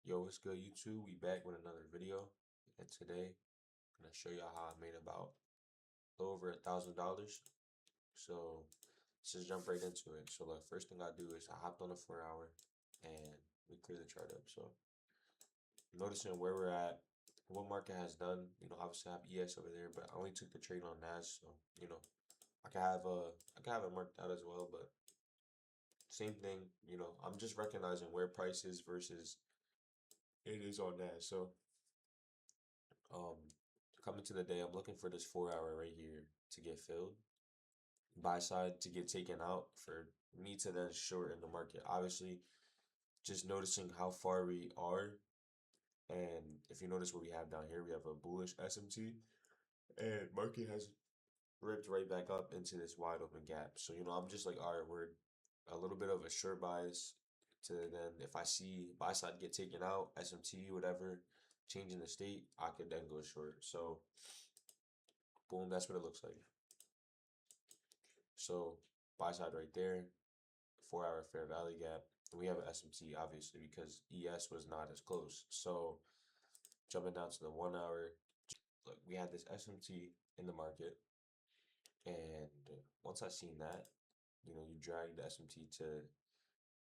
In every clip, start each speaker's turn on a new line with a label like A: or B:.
A: Yo, what's good, YouTube? We back with another video, and today I'm gonna show y'all how I made about a little over $1,000. So let's just jump right into it. So the first thing I do is I hopped on the 4 hour and we clear the chart up. So noticing where we're at, what market has done. Obviously I have ES over there, but I only took the trade on NAS, so I can have it marked out as well, but same thing. I'm just recognizing where price is versus it is on NAS. So Um, coming to the day, I'm looking for this 4 hour right here to get filled. Buy side to get taken out for me to then short in the market. Obviously, just noticing how far we are. And if you notice what we have down here, we have a bullish SMT and market has ripped right back up into this wide open gap. So, I'm just like, all right, we're a little bit of a short bias to then if I see buy side get taken out, SMT, whatever, changing the state, I could then go short. So, boom, that's what it looks like. So buy side right there, 4 hour fair value gap. We have an SMT obviously because ES was not as close. So jumping down to the 1 hour, look, we had this SMT in the market, and once I seen that, you drag the SMT to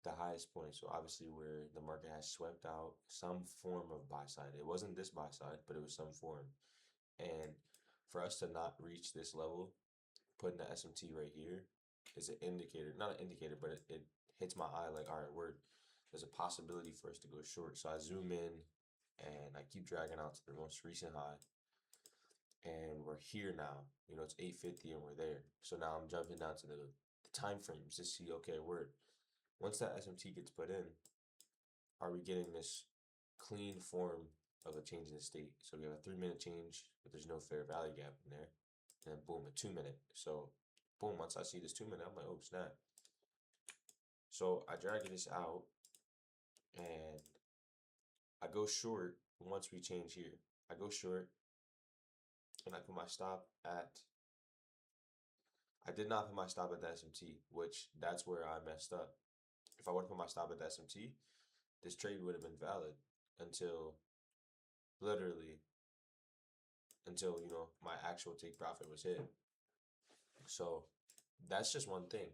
A: the highest point. So obviously where the market has swept out some form of buy side. It wasn't this buy side, but it was some form. And for us to not reach this level, putting the SMT right here is an indicator, not an indicator, but it hits my eye like, all right, there's a possibility for us to go short. So I zoom in and I keep dragging out to the most recent high, and we're here now. It's 8:50 and we're there. So now I'm jumping down to the time frames to see, okay, once that SMT gets put in, are we getting this clean form of a change in the state? So we have a 3 minute change, but there's no fair value gap in there. And then boom, a 2 minute. So boom, once I see this 2 minute, I'm like, oh snap. So I drag this out and I go short once we change here. I go short and I put my stop at, I did not put my stop at the SMT, which that's where I messed up. If I would have put my stop at the SMT, this trade would have been valid until literally until my actual take profit was hit. So that's just one thing.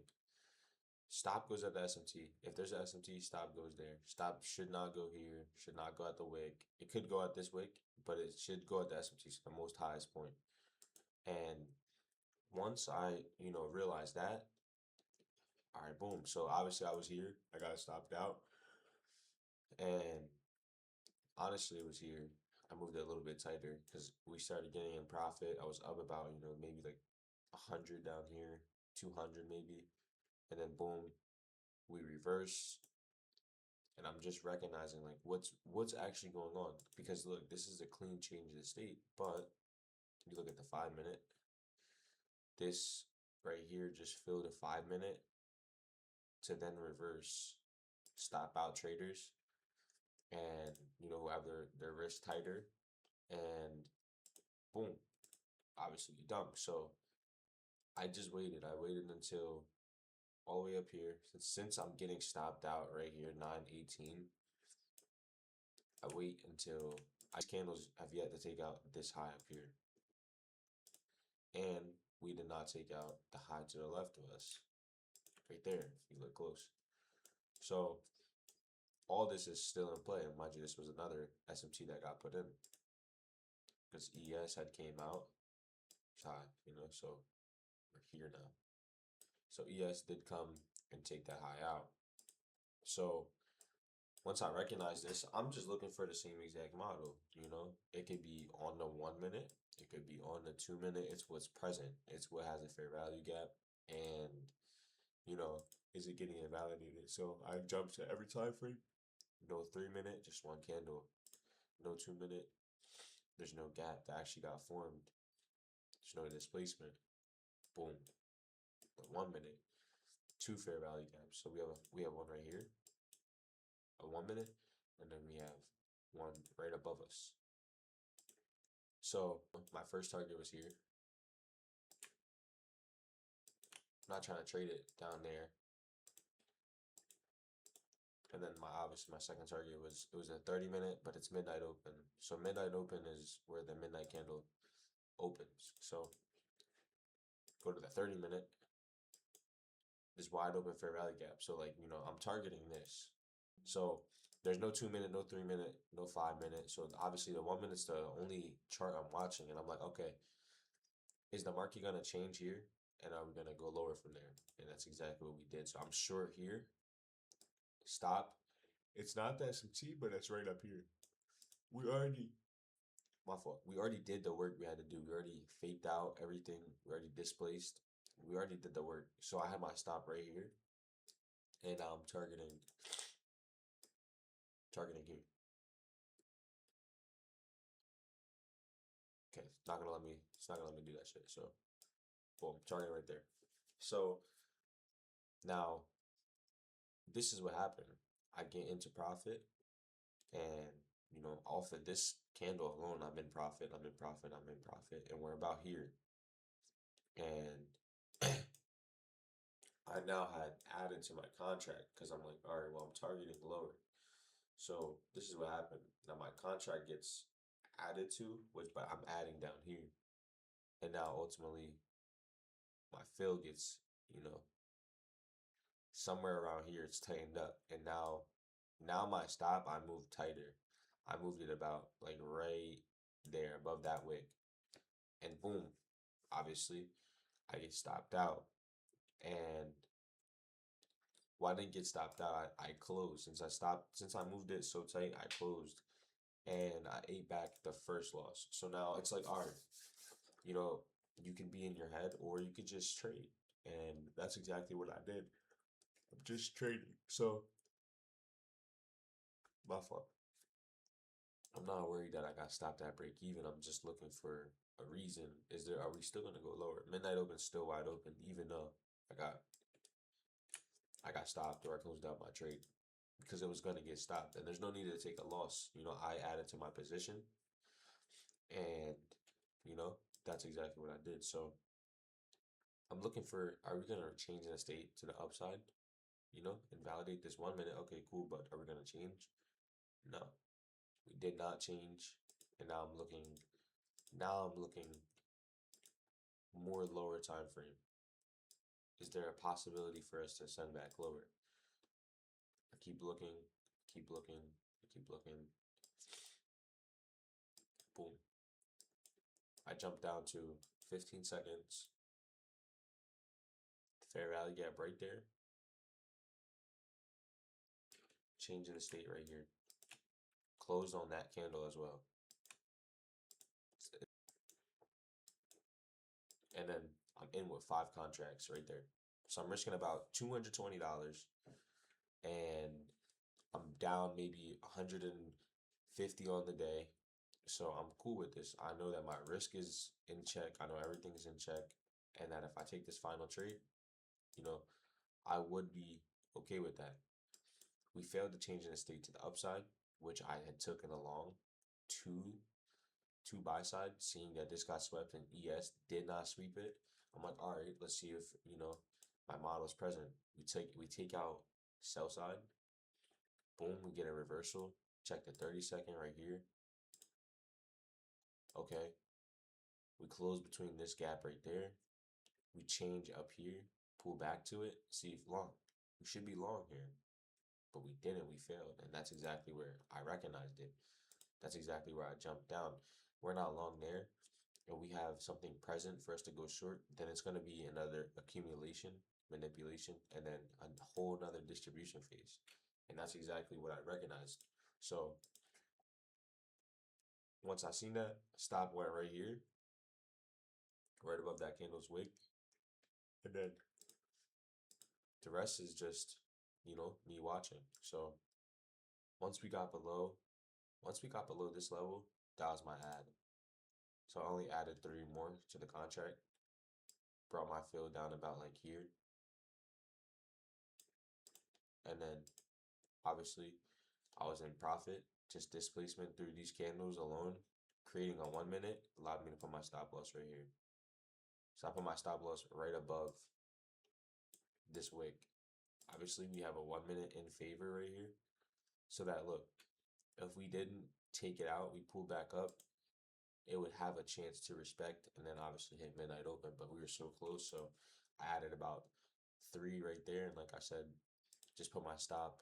A: Stop goes at the SMT. If there's an SMT, stop goes there. Stop should not go here, should not go at the wick. It could go at this wick, but it should go at the SMT, so the most highest point. And once I, realized that, all right, boom. So obviously I was here. I got stopped out. And honestly, it was here. I moved it a little bit tighter because we started getting in profit. I was up about, maybe like 100 down here, 200 maybe. And then boom, we reverse, and I'm just recognizing like what's actually going on, because look, this is a clean change of the state, but you look at the 5 minute, this right here just filled a 5 minute to then reverse, stop out traders, and who have their wrist tighter, and boom, obviously you dump. So I just waited. I waited until all the way up here. Since I'm getting stopped out right here, 9:18, I wait until candles have yet to take out this high up here. And we did not take out the high to the left of us. Right there, if you look close. So all this is still in play. And mind you, this was another SMT that got put in. Because ES had came out high, so we're here now. So ES did come and take that high out. So once I recognize this, I'm just looking for the same exact model. It could be on the 1 minute, it could be on the 2 minute. It's what's present. It's what has a fair value gap, and is it getting invalidated? So I jump to every time frame. No 3 minute, just one candle. No 2 minute, there's no gap that actually got formed. There's no displacement. Boom. The 1 minute, two fair value gaps. So we have one right here, a 1 minute, and then we have one right above us. So my first target was here. I'm not trying to trade it down there. And then obviously my second target was, it was a 30 minute, but it's midnight open. So midnight open is where the midnight candle opens. So go to the 30 minute, this wide open fair value gap. So like, I'm targeting this. So there's no 2 minute, no 3 minute, no 5 minute. So obviously the 1 minute's the only chart I'm watching, and I'm like, okay, is the market gonna change here? And are we gonna go lower from there? And that's exactly what we did. So I'm short here. Stop. It's not the S&T, but it's right up here. We already, my fault. We already did the work we had to do. We already faked out everything. We already displaced. We already did the work. So I have my stop right here, and now I'm targeting here. Okay, it's not gonna let me. It's not gonna let me do that shit. So, boom, target right there. So now this is what happened. I get into profit, and off of this candle alone, I'm in profit. I'm in profit. I'm in profit, and we're about here. And I now had added to my contract because I'm like, all right, well, I'm targeting lower. So this is what happened. Now my contract gets added to, but I'm adding down here. And now ultimately my fill gets, somewhere around here it's tightened up. And now my stop, I moved tighter. I moved it about like right there above that wick. And boom, obviously I get stopped out. And I didn't get stopped out, I closed. Since I moved it so tight, I closed and I ate back the first loss. So now it's like, all right, you can be in your head or you could just trade. And that's exactly what I did. I'm just trading. So, my fault. I'm not worried that I got stopped at break even. I'm just looking for a reason. Are we still gonna go lower? Midnight open's still wide open, even though I got stopped or I closed out my trade because it was gonna get stopped. And there's no need to take a loss. I added to my position, and that's exactly what I did. So I'm looking for, are we gonna change the state to the upside? And validate this 1 minute. Okay, cool, but are we gonna change? No, we did not change. And now I'm looking more lower time frame. Is there a possibility for us to send back lower? I keep looking, keep looking, I keep looking. Boom. I jump down to 15 seconds. Fair value gap right there. Changing the state right here. Closed on that candle as well. And then I'm in with 5 contracts right there. So I'm risking about $220, and I'm down maybe 150 on the day. So I'm cool with this. I know that my risk is in check. I know everything's in check. And that if I take this final trade, you know, I would be okay with that. We failed to change the state to the upside, which I had taken along to buy side, seeing that this got swept and ES did not sweep it. I'm like, all right, let's see if, my model is present. We take out sell side. Boom, we get a reversal. Check the 30-second right here. Okay. We close between this gap right there. We change up here, pull back to it, see if long. We should be long here, but we didn't. We failed, and that's exactly where I recognized it. That's exactly where I jumped down. We're not long there, and we have something present for us to go short. Then it's going to be another accumulation, manipulation, and then a whole nother distribution phase. And that's exactly what I recognized. So once I seen that, stop went right here, right above that candle's wick. And then the rest is just, me watching. So once we got below this level, that was my add. So I only added 3 more to the contract. Brought my fill down about like here. And then obviously I was in profit. Just displacement through these candles alone, creating a 1 minute, allowed me to put my stop loss right here. So I put my stop loss right above this wick. obviously we have a 1 minute in favor right here. So that look, if we didn't take it out, we pulled back up, it would have a chance to respect and then obviously hit midnight open, but we were so close. So I added about 3 right there. And like I said, just put my stop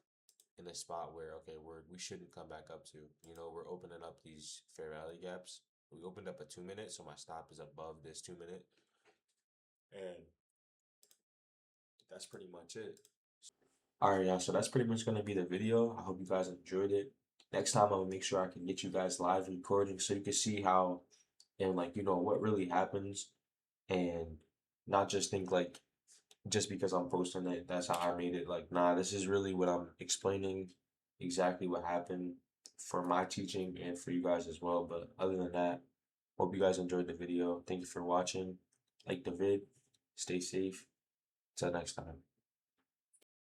A: in a spot where, okay, we shouldn't come back up to. You know, we're opening up these fair value gaps. We opened up a 2 minute, so my stop is above this 2 minute. And that's pretty much it. All right, y'all. So that's pretty much gonna be the video. I hope you guys enjoyed it. Next time, I'm gonna make sure I can get you guys live recording so you can see how and like what really happens, and not just think like just because I'm posting it, that's how I made it. Like, nah, this is really what I'm explaining, exactly what happened for my teaching and for you guys as well. But other than that, hope you guys enjoyed the video. Thank you for watching. Like the vid. Stay safe. Till next time.